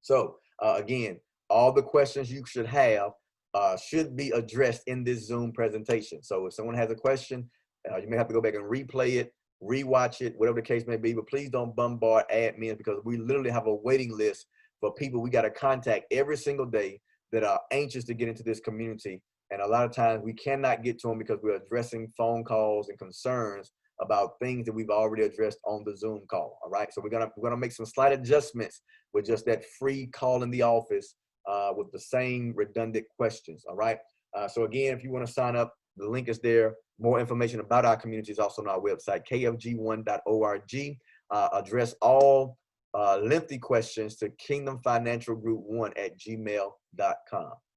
So again, all the questions you should have should be addressed in this Zoom presentation. So if someone has a question, you may have to go back and replay it, rewatch it, whatever the case may be. But please don't bombard admins, because we literally have a waiting list for people we got to contact every single day that are anxious to get into this community. And a lot of times we cannot get to them because we're addressing phone calls and concerns about things that we've already addressed on the Zoom call. All right. So we're gonna make some slight adjustments with just that free call in the office with the same redundant questions. All right. So again, if you want to sign up, the link is there. More information about our community is also on our website, kfg1.org. Address all lengthy questions to kingdomfinancialgroup1@gmail.com.